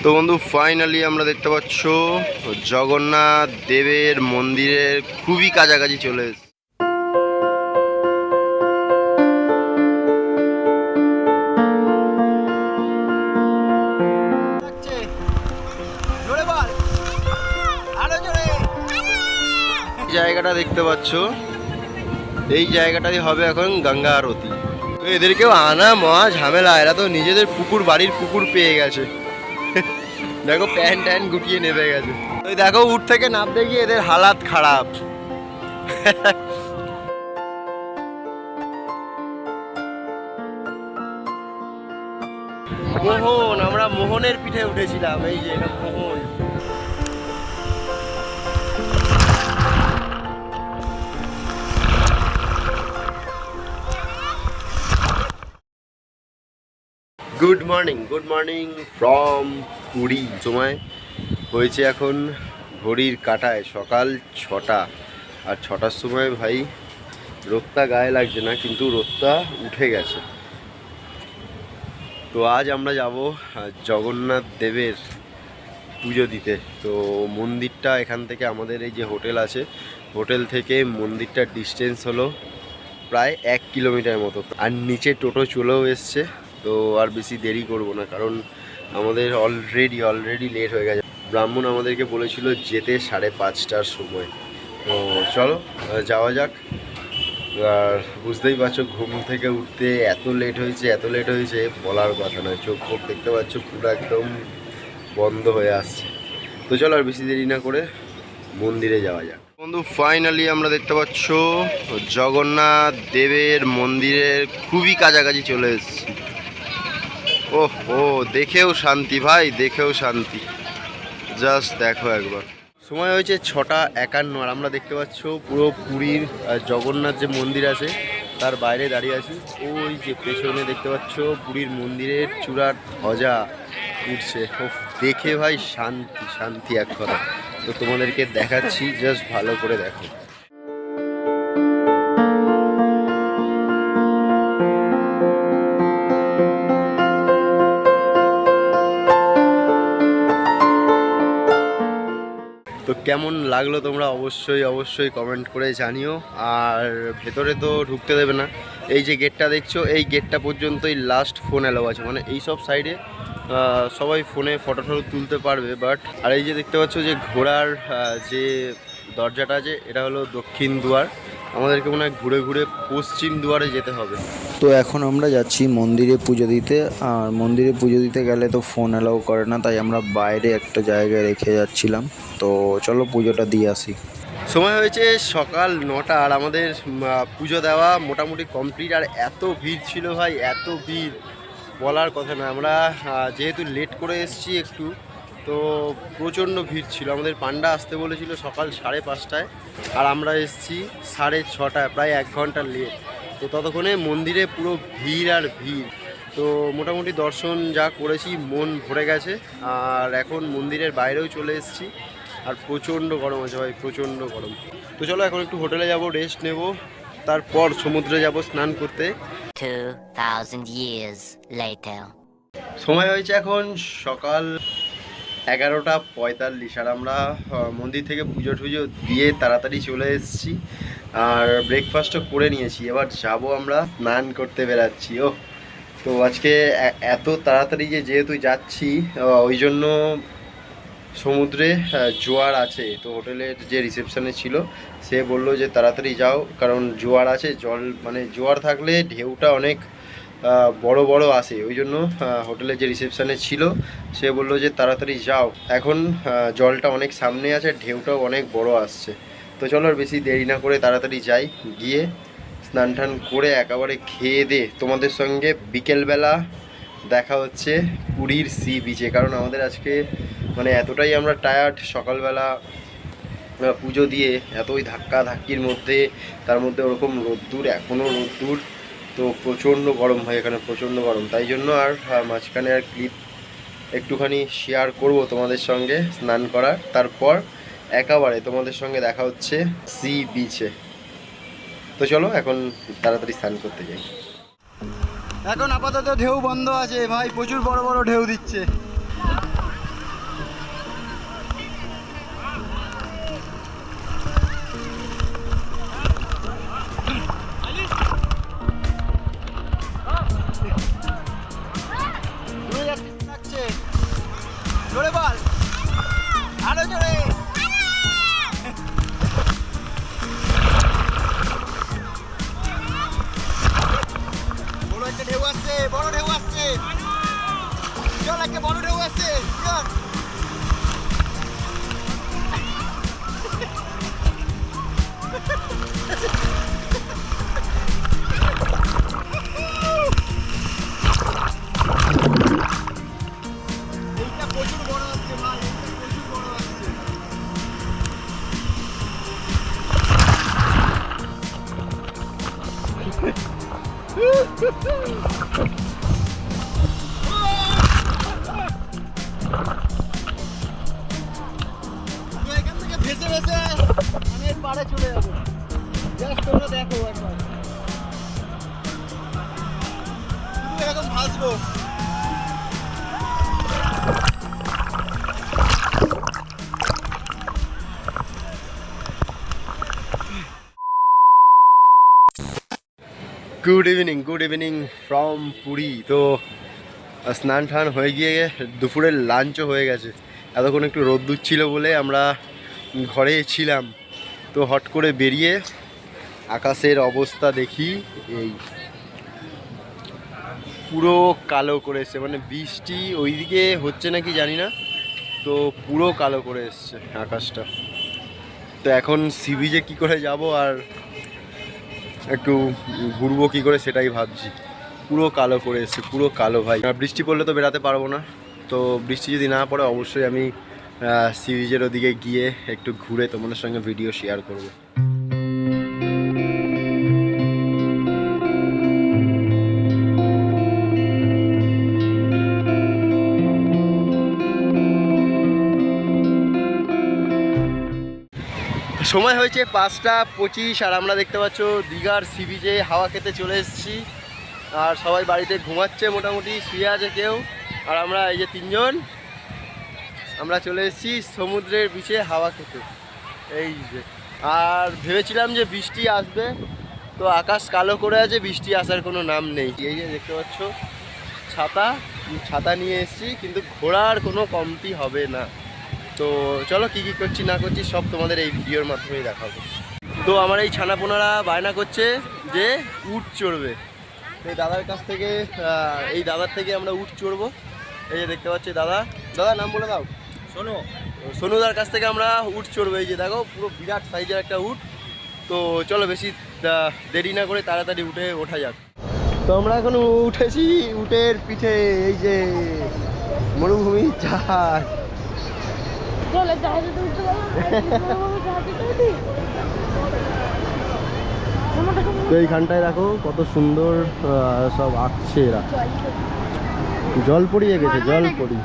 তো বন্ধু ফাইনালি আমরা দেখতে পাচ্ছ জগন্নাথ দেবের মন্দিরের খুবই কাছাকাছি চলে এসেছি। জায়গাটা দেখতে পাচ্ছ, এই জায়গাটাই হবে এখন গঙ্গা আরতি। তো এদেরকেও আনা মহা ঝামেলা, এরা তো নিজেদের পুকুর, বাড়ির পুকুর পেয়ে গেছে। দেখো প্যান্ট ট্যান্ট গুটিয়ে নেমে গেছে। ওই দেখো উঠ থেকে নামতে গিয়ে এদের হালাত খারাপ। মোহন, আমরা মোহনের পিঠে উঠেছিলাম। এই যে এটা Mohan. Good morning from Puri. সময় হয়েছে এখন ঘড়ির কাঁটায় সকাল 6টা, আর 6টার সময় ভাই রোদটা গায়ে লাগছে না, কিন্তু রোদটা উঠে গেছে। তো আজ আমরা যাব জগন্নাথ দেবের পুজো দিতে। তো মন্দিরটা এখান থেকে, আমাদের এই যে হোটেল আছে, হোটেল থেকে মন্দিরটার ডিস্টেন্স হলো প্রায় 1 কিলোমিটার মতো। আর নিচে টোটো চলেও এসছে। তো আর বেশি দেরি করব না, কারণ আমাদের অলরেডি লেট হয়ে গেছে। ব্রাহ্মণ আমাদেরকে বলেছিল যেতে 5:30টার সময়। তো চলো যাওয়া যাক। আর বুঝতেই পারছো ঘুম থেকে উঠতে এত লেট হয়েছে বলার কথা নয়। চোখ দেখতে পাচ্ছ পুরো একদম বন্ধ হয়ে আসছে। তো চলো আর বেশি দেরি না করে মন্দিরে যাওয়া যাক। বন্ধু ফাইনালি আমরা দেখতে পাচ্ছ জগন্নাথ দেবের মন্দিরের খুবই কাছাকাছি চলে এসেছি। ও দেখেও শান্তি ভাই, দেখেও শান্তি। জাস্ট দেখো একবার। সময় হয়েছে 6:51, আর আমরা দেখতে পাচ্ছ পুরো পুরীর জগন্নাথ যে মন্দির আছে তার বাইরে দাঁড়িয়ে আছি। ওই যে পেছনে দেখতে পাচ্ছ পুরীর মন্দিরের চূড়ার ধ্বজা উঠছে। দেখে ভাই শান্তি এক কথা। তো তোমাদেরকে দেখাচ্ছি, জাস্ট ভালো করে দেখো। তো কেমন লাগলো তোমরা অবশ্যই কমেন্ট করে জানিও। আর ভেতরে তো ঢুকতে দেবে না, এই যে গেটটা দেখছো, এই গেটটা পর্যন্তই লাস্ট ফোন অ্যালাউ আছে। মানে এই সব সাইডে সবাই ফোনে ফটো তুলতে পারবে, বাট আর এই যে দেখতে পাচ্ছ যে ঘোড়ার যে দরজাটা আছে, এটা হলো দক্ষিণ দুয়ার। আমাদেরকে মনে হয় ঘুরে ঘুরে পশ্চিম দুয়ারে যেতে হবে। তো এখন আমরা যাচ্ছি মন্দিরে পুজো দিতে। আর মন্দিরে পুজো দিতে গেলে তো ফোন অ্যালাউ করে না, তাই আমরা বাইরে একটা জায়গায় রেখে যাচ্ছিলাম। তো চলো পুজোটা দিয়ে আসি। সময় হয়েছে সকাল 9টা, আর আমাদের পুজো দেওয়া মোটামুটি কমপ্লিট। আর এত ভিড় ছিল ভাই, এত ভিড় বলার কথা না। আমরা যেহেতু লেট করে এসেছি একটু, তো প্রচণ্ড ভিড় ছিল। আমাদের পান্ডা আসতে বলেছিল সকাল 5:30টায়, আর আমরা এসেছি 6:30টায়, প্রায় 1 ঘন্টা লেট। তো ততক্ষণে মন্দিরে পুরো ভিড় আর ভিড়। তো মোটামুটি দর্শন যা করেছি মন ভরে গেছে। আর এখন মন্দিরের বাইরেও চলে এসেছি, আর প্রচণ্ড গরম আছে ভাই, প্রচণ্ড গরম। তো চলো এখন একটু হোটেলে যাব, রেস্ট নেব, তারপর সমুদ্রে যাব স্নান করতে। 2000 years later. সময় হয়েছে এখন সকাল 11:45, আর আমরা মন্দির থেকে পুজো টুজো দিয়ে তাড়াতাড়ি চলে এসেছি। আর ব্রেকফাস্টও করে নিয়েছি, এবার যাব আমরা স্নান করতে বেরাচ্ছি। তো আজকে এত তাড়াতাড়ি যেহেতু যাচ্ছি, ওই জন্য সমুদ্রে জোয়ার আছে। তো হোটেলের যে রিসেপশনে ছিল সে বলল যে তাড়াতাড়ি যাও, কারণ জোয়ার আছে। মানে জোয়ার থাকলে ঢেউটা অনেক বড় আসে। ওই জন্য হোটেলের যে রিসেপশনে ছিল সে বললো যে তাড়াতাড়ি যাও, এখন জলটা অনেক সামনে আছে, ঢেউটাও অনেক বড় আসছে। তো চলো আর বেশি দেরি না করে তাড়াতাড়ি যাই, গিয়ে স্নান টান করে একেবারে খেয়ে দিয়ে তোমাদের সঙ্গে বিকেলবেলা দেখা হচ্ছে পুরীর সি বিচে। কারণ আমাদের আজকে মানে এতটাই আমরা টায়ার্ড, সকালবেলা পুজো দিয়ে এতই ধাক্কির মধ্যে, তার মধ্যে ওরকম রোদ্দুর, এখনও রোদ্দুর। তো প্রচণ্ড গরম হয় এখানে, প্রচণ্ড গরম। তাই জন্য আর মাঝখানে আর ক্লিপ একটুখানি শেয়ার করব তোমাদের সঙ্গে স্নান করার, তারপর একেবারে তোমাদের সঙ্গে দেখা হচ্ছে সি বিচে। তো চলো এখন তাড়াতাড়ি স্নান করতে যাই। এখন আপাতত ঢেউ বন্ধ আছে ভাই, প্রচুর বড় ঢেউ দিচ্ছে। জোরে বল, আরো জোরে। বড় একটা ঢেউ আসছে, বড় ঢেউ আসছে, চল একটা বড় ঢেউ আসছে, চল। এইটা প্রচুর বড় আসছে ভাই, এইটা প্রচুর বড় আসছে। এখান থেকে ভেসে ভেসে আমি এর পাড়ে চলে যাবো। জাস্ট তোমরা দেখো একবার, শুধু এরকম ভাসবো। Good evening from Puri. তো স্নান টান হয়ে গিয়ে দুপুরের লাঞ্চও হয়ে গেছে। এতক্ষণ একটু রোদ্দুর ছিল বলে আমরা ঘরে ছিলাম, তো হট করে বেরিয়ে আকাশের অবস্থা দেখি এই পুরো কালো করে এসছে, মানে বৃষ্টি ওইদিকে হচ্ছে নাকি জানি না, তো পুরো কালো করে এসছে আকাশটা। তো এখন সি বিচে কী করে যাব আর একটু ঘুরবো কী করে সেটাই ভাবছি। পুরো কালো করে এসছে, পুরো কালো ভাই। বৃষ্টি পড়লে তো বেরাতে পারবো না, তো বৃষ্টি যদি না পড়ে অবশ্যই আমি সি বিচের ওদিকে গিয়ে একটু ঘুরে তোমাদের সঙ্গে ভিডিও শেয়ার করব। সময় হয়েছে 5:25 আর আমরা দেখতে পাচ্ছ দীঘার সি বিচে হাওয়া খেতে চলে এসেছি। আর সবাই বাড়িতে ঘুমাচ্ছে, মোটামুটি শুয়ে আছে কেউ, আর আমরা এই যে তিনজন আমরা চলে এসেছি সমুদ্রের বিচে হাওয়া খেতে। এই যে, আর ভেবেছিলাম যে বৃষ্টি আসবে, তো আকাশ কালো করে আছে, বৃষ্টি আসার কোনো নাম নেই। এই যে দেখতে পাচ্ছ ছাতা নিয়ে এসেছি, কিন্তু ঘোরার কোনো কমতি হবে না। তো চলো কী কী করছি না করছি সব তোমাদের এই ভিডিওর মাধ্যমেই দেখাবো। তো আমার এই ছানাপোনারা বায়না করছে যে উট চড়বে। এই দাদার কাছ থেকে এই দাদার থেকে আমরা উট চড়বো। এই যে দেখতে পাচ্ছি দাদা নাম বলে দাও। সোনুদার কাছ থেকে আমরা উট চড়বো। এই যে দেখো পুরো বিরাট সাইজের একটা উট। তো চলো বেশি দেরি না করে তাড়াতাড়ি উঠে ওঠা যাক। তো আমরা এখন উঠেছি উটের পিঠে, এই যে মরুভূমি জাহাজ। তো এইখানটায় দেখো কত সুন্দর সব আঁকছে এরা, জল পড়িয়ে গেছে, জল পড়ি।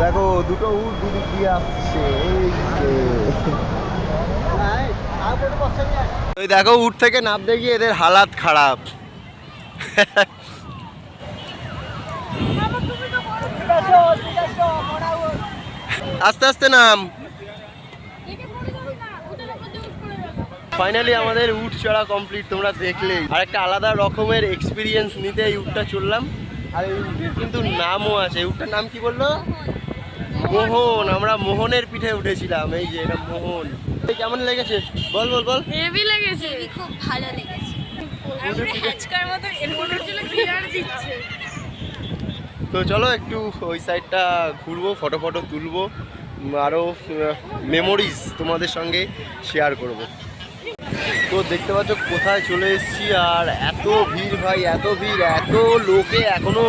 দেখো দুটো উট দুদিক দিয়ে আসছে, এই দেখো উট থেকে নামতে গিয়ে এদের হালাত খারাপ। আস্তে আস্তে নাম। ফাইনালি আমাদের উট চড়া কমপ্লিট, তোমরা দেখলেই। আর একটা আলাদা রকমের এক্সপিরিয়েন্স নিতে এই উটটা চড়লাম। আর এই উটের কিন্তু নামও আছে। উটটার নাম কি বললো? মোহন। আমরা মোহনের পিঠে উঠেছিলাম। এই যে এটা মোহন। কেমন লেগেছে বল বল বল। হেভি লেগেছে, খুব ভালো লেগেছে। আজকের মতো এর মনে হচ্ছিল বিরাট দিচ্ছে। তো চলো একটু ওই সাইডটা ঘুরবো, ফটো তুলবো, আরও মেমোরিজ তোমাদের সঙ্গে শেয়ার করব। তো দেখতে পাচ্ছ কোথায় চলে এসেছি, আর এত ভিড় ভাই, এত ভিড়, এত লোকে এখনো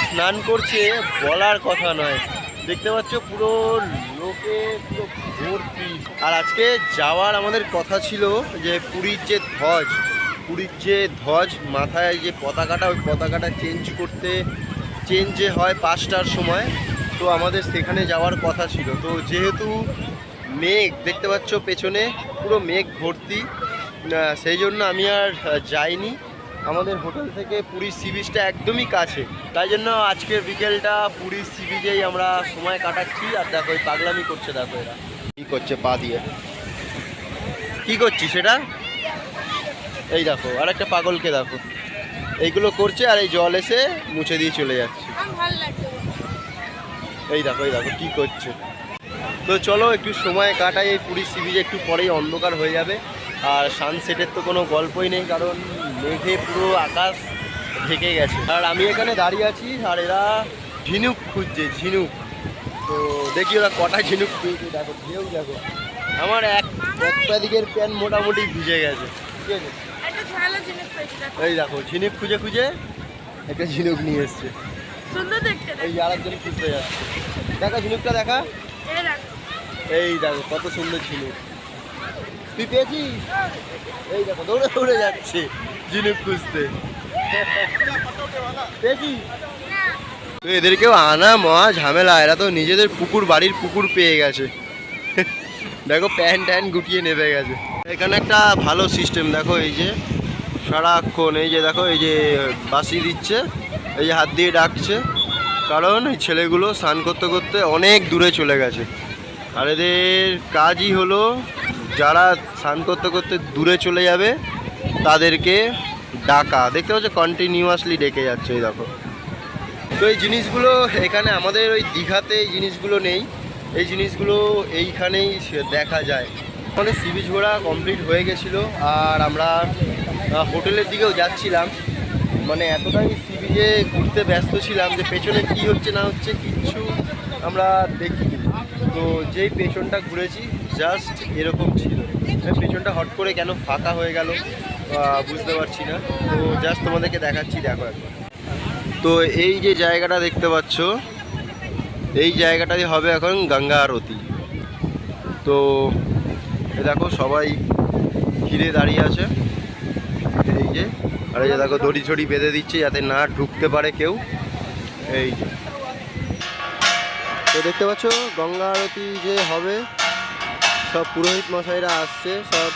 স্নান করছে বলার কথা নয়। দেখতে পাচ্ছ পুরো লোকে পুরো ভর্তি। আর আজকে যাওয়ার আমাদের কথা ছিল যে পুরীর যে ধ্বজ, পুরীর যে ধ্বজ মাথায় যে পতাকাটা, ওই পতাকাটা চেঞ্জ যে হয় 5টার সময়, তো আমাদের সেখানে যাওয়ার কথা ছিল। তো যেহেতু মেঘ দেখতে পাচ্ছ পেছনে পুরো মেঘ ভর্তি, সেই জন্য আমি আর যাইনি। আমাদের হোটেল থেকে পুরীর সি বিচটা একদমই কাছে, তাই জন্য আজকের বিকেলটা পুরীর সি বিচেই আমরা সময় কাটাচ্ছি। আর দেখো এই পাগলামি করছে, দেখো এরা কী করছে পা দিয়ে, কী করছি সেটা এই দেখো। আর একটা পাগলকে দেখো, এইগুলো করছে আর এই জল এসে মুছে দিয়ে চলে যাচ্ছে। ভালো লাগছে। এই দেখো কী করছে। তো চলো একটু সময় কাটাই এই পুরীর সি বিচে, একটু পরেই অন্ধকার হয়ে যাবে। আর সানসেটের তো কোনো গল্পই নেই, কারণ মেঘে পুরো আকাশ ঢেকে গেছে। আর আমি এখানে দাঁড়িয়ে আছি আর এরা ঝিনুক খুঁজছে, ঝিনুক। তো দেখি ওরা কটা ঝিনুক খুঁজছে, দেখো ঢেউ দেখো। আমার একটা দিকের প্যান্ট মোটামুটি ভিজে গেছে, ঠিক আছে। একটা ভালো জিনিস পেয়েছি, দেখো। এই দেখো ঝিনুক খুঁজে একটা ঝিনুক নিয়ে এসছে। সুন্দর দেখতে, এই আরেকজন খুঁজতে যাচ্ছে, দেখা ঝিনুকটা দেখা। এই দেখো, এই দেখো কত সুন্দর ঝিনুক, তুই পেয়েছিস? এই দেখো দৌড়ে যাচ্ছে ঝিনুক খুঁজতে, পেয়েছিস? তো এদেরকেও আনা মহা ঝামেলা, এরা তো নিজেদের বাড়ির পুকুর পেয়ে গেছে। দেখো প্যান্ট গুটিয়ে নেমে গেছে। এখানে একটা ভালো সিস্টেম দেখো, এই যে সারাক্ষণ এই যে দেখো এই যে বাঁশি দিচ্ছে, এই যে হাত দিয়ে ডাকছে, কারণ এই ছেলেগুলো স্নান করতে করতে অনেক দূরে চলে গেছে। আর এদের কাজই হলো যারা স্নান করতে করতে দূরে চলে যাবে তাদেরকে ডাকা। দেখতে পাচ্ছ কন্টিনিউয়াসলি ডেকে যাচ্ছে, এই দেখো। তো এই জিনিসগুলো এখানে আমাদের ওই দীঘাতে এই জিনিসগুলো নেই, এই জিনিসগুলো এইখানেই দেখা যায়। মানে সি বিচ ঘোরা কমপ্লিট হয়ে গেছিলো আর আমরা হোটেলের দিকেও যাচ্ছিলাম। মানে এতটাই সি বিচে ঘুরতে ব্যস্ত ছিলাম যে পেছনে কি হচ্ছে না হচ্ছে কিচ্ছু আমরা দেখিনি। তো যেই পেছনটা ঘুরেছি জাস্ট এরকম ছিল, পেছনটা হট করে কেন ফাঁকা হয়ে গেল বুঝতে পারছি না। তো জাস্ট তোমাদেরকে দেখাচ্ছি, দেখো একবার। তো এই যে জায়গাটা দেখতে পাচ্ছ, এই জায়গাটাই হবে এখন গঙ্গা আরতি। তো দেখো সবাই ঘিরে দাঁড়িয়ে আছে, এই যে। আর এই যে দেখো দড়ি ছড়ি বেঁধে দিচ্ছে যাতে না ঢুকতে পারে কেউ, এই যে। তো দেখতে পাচ্ছ গঙ্গা আরতি যে হবে, সব পুরোহিত মশাইরা আসছে সব।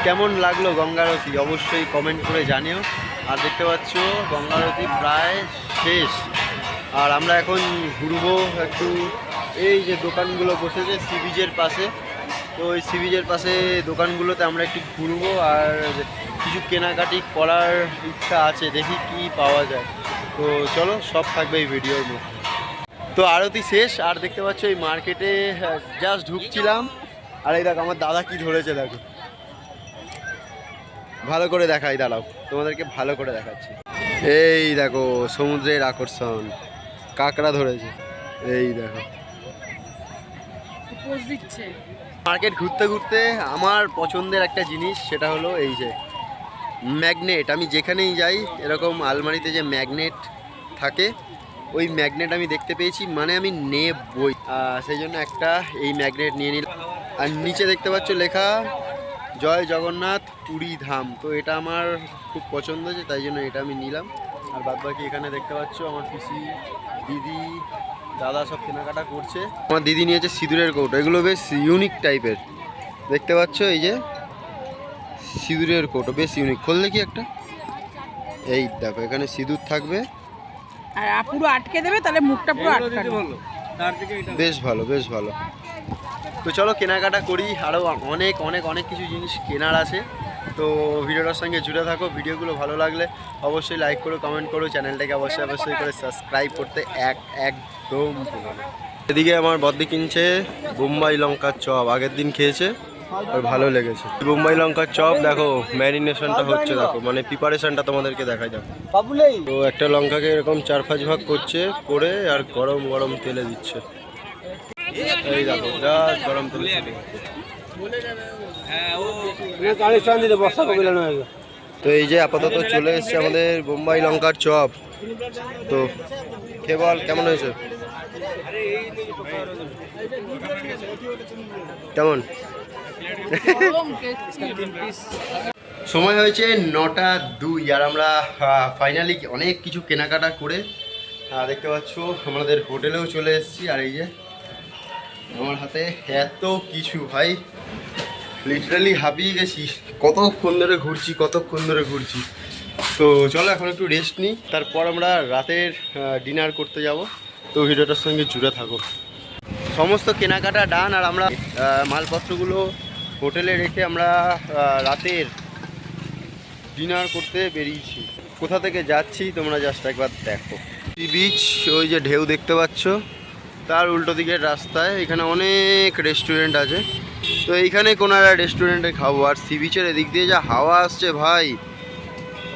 কেমন লাগলো গঙ্গা আরতি অবশ্যই কমেন্ট করে জানিও। আর দেখতে পাচ্ছ গঙ্গা আরতি প্রায় শেষ, আর আমরা এখন ঘুরবো একটু। এই যে দোকানগুলো বসেছে সি বিচের পাশে, তো ওই সি বিচের পাশে দোকানগুলোতে আমরা একটু ঘুরবো আর কিছু কেনাকাটি করার ইচ্ছা আছে, দেখি কি পাওয়া যায়। তো চলো, সব থাকবে এই ভিডিওর মধ্যে। তো আরতি শেষ, আর দেখতে পাচ্ছ এই মার্কেটে জাস্ট ঢুকছিলাম, আর এই দেখো আমার দাদা কি ধরেছে দেখো, ভালো করে দেখাই, দাঁড়াও তোমাদেরকে ভালো করে দেখাচ্ছি। এই দেখো সমুদ্রের আকর্ষণ, কাঁকড়া ধরেছে, এই দেখো। মার্কেট ঘুরতে ঘুরতে আমার পছন্দের একটা জিনিস, সেটা হলো এই যে ম্যাগনেট। আমি যেখানেই যাই এরকম আলমারিতে যে ম্যাগনেট থাকে, ওই ম্যাগনেট আমি দেখতে পেয়েছি, মানে আমি নেবই, সেই জন্য একটা এই ম্যাগনেট নিয়ে নিলাম। আর নিচে দেখতে পাচ্ছ লেখা জয় জগন্নাথ পুরী ধাম, তো এটা আমার খুব পছন্দ হয়েছে, তাই জন্য এটা আমি নিলাম। আর বাদ বাকি এখানে দেখতে পাচ্ছ আমার পিসি, দিদি, দাদা সব কেনাকাটা করছে। আমার দিদি নিয়েছে সিঁদুরের কৌটো, এগুলো বেশ ইউনিক টাইপের, দেখতে পাচ্ছ এই যে সিঁদুরের কৌটো, বেশ ইউনিক। খুললে কি একটা, এই দেখো এখানে সিঁদুর থাকবে, আর পুরো আটকে দেবে, তাহলে মুখটা পুরো আটকাবে। বেশ ভালো বেশ ভালো। তো চলো কেনাকাটা করি, আরও অনেক অনেক অনেক কিছু জিনিস কেনার আছে। তো ভিডিওটার সঙ্গে জুড়ে থাকো। ভিডিওগুলো ভালো লাগলে অবশ্যই লাইক করো, কমেন্ট করো, চ্যানেলটাকে অবশ্যই করে সাবস্ক্রাইব করতে একদম ভুলো না। এদিকে আমার বদ্দি কিনছে বোম্বাই লঙ্কার চপ, আগের দিন খেয়েছে আর ভালো লেগেছে। বোম্বাই লঙ্কার চপ দেখো ম্যারিনেশনটা হচ্ছে, দেখো মানে প্রিপারেশনটা তোমাদেরকে দেখা যাবে। তো একটা লঙ্কাকে এরকম 4-5 ভাগ করছে, করে আর গরম গরম তেলে দিচ্ছে। এই দেখো জাস্ট গরম তেলে ছেড়ে দিচ্ছে। তো এই যে আপাতত চলে এসছে আমাদের বোম্বাই লঙ্কার চপ। তো খেয়ে বল কেমন হয়েছে, কেমন? সময় হয়েছে 9:02 আর আমরা ফাইনালি অনেক কিছু কেনাকাটা করে দেখতে পাচ্ছ আমাদের হোটেলেও চলে এসেছি। আর এই যে আমার হাতে এত কিছু, ভাই লিটারালি হাঁপিয়ে গেছি, কতক্ষণ ধরে ঘুরছি। তো চলো এখন একটু রেস্ট নিই, তারপর আমরা রাতের ডিনার করতে যাব। তো ভিডিওটার সঙ্গে জুড়ে থাকো। সমস্ত কেনাকাটা ডান, আর আমরা মালপত্রগুলো হোটেলে রেখে আমরা রাতের ডিনার করতে বেরিয়েছি। কোথা থেকে যাচ্ছি তোমরা জাস্ট একবার দেখো। সি বিচ, ওই যে ঢেউ দেখতে পাচ্ছ, তার উল্টো দিকের রাস্তায় এখানে অনেক রেস্টুরেন্ট আছে। তো এইখানে কোনো একটা রেস্টুরেন্টে খাবো। আর সি বিচের এদিক দিয়ে যা হাওয়া আসছে ভাই,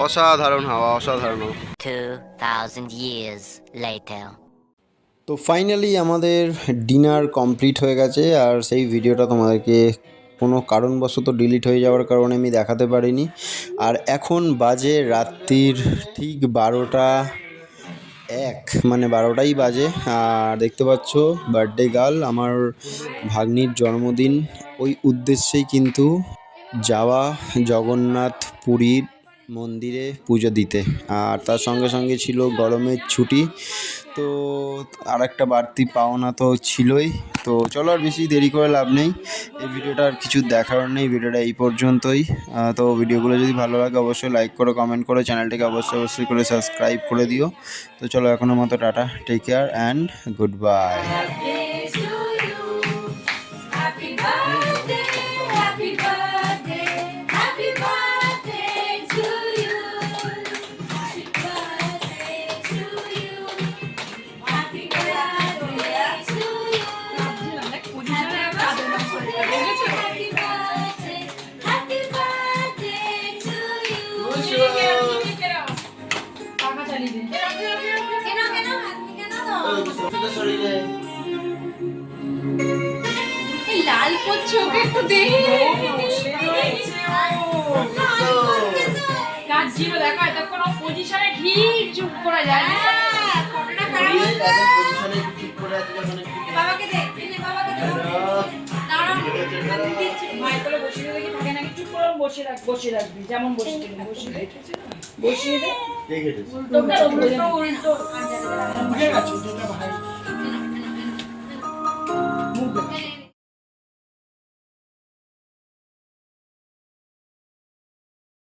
অসাধারণ হাওয়া, অসাধারণ। 2,000 years later. তো ফাইনালি আমাদের ডিনার কমপ্লিট হয়ে গেছে, আর সেই ভিডিওটা তোমাদেরকে কোনো কারণবশত ডিলিট হয়ে যাওয়ার কারণে আমি দেখাতে পারিনি। আর এখন বাজে রাত্রির ঠিক 12:01, মানে 12টাই বাজে। আর দেখতে পাচ্ছ বার্থডে গার্ল, আমার ভাগ্নির জন্মদিন, ওই উদ্দেশ্যেই কিন্তু যাওয়া জগন্নাথ পুরীর মন্দিরে পুজো দিতে। আর তার সঙ্গে সঙ্গে ছিল গরমের ছুটি, তো আর একটা বাড়তি পাওনা তো ছিলই। তো চলো আর বেশি দেরি করে লাভ নেই, এই ভিডিওটা আর কিছু দেখার নেই, ভিডিওটা এই পর্যন্তই। তো ভিডিওগুলো যদি ভালো লাগে অবশ্যই লাইক করো, কমেন্ট করো, চ্যানেলটাকে অবশ্যই করে সাবস্ক্রাইব করে দিও। তো চলো এখনের মতো tata, take care and good bye. লাল করছে, ওকে একটু দেখি। কাজ ছিল দেখো, এতক্ষণ পজিশনে ঠিক চুপ করা যায় না। ফটোটা খারাপ হচ্ছে। বাবাকে দেখ, বাবাকে দেখ। দাঁড়াও, আমি দিচ্ছি। মাইকেলে বসিয়ে দেখি থাকে নাকি, চুপ করে বসিয়ে রাখবি, যেমন বসিয়ে দে। উল্টো।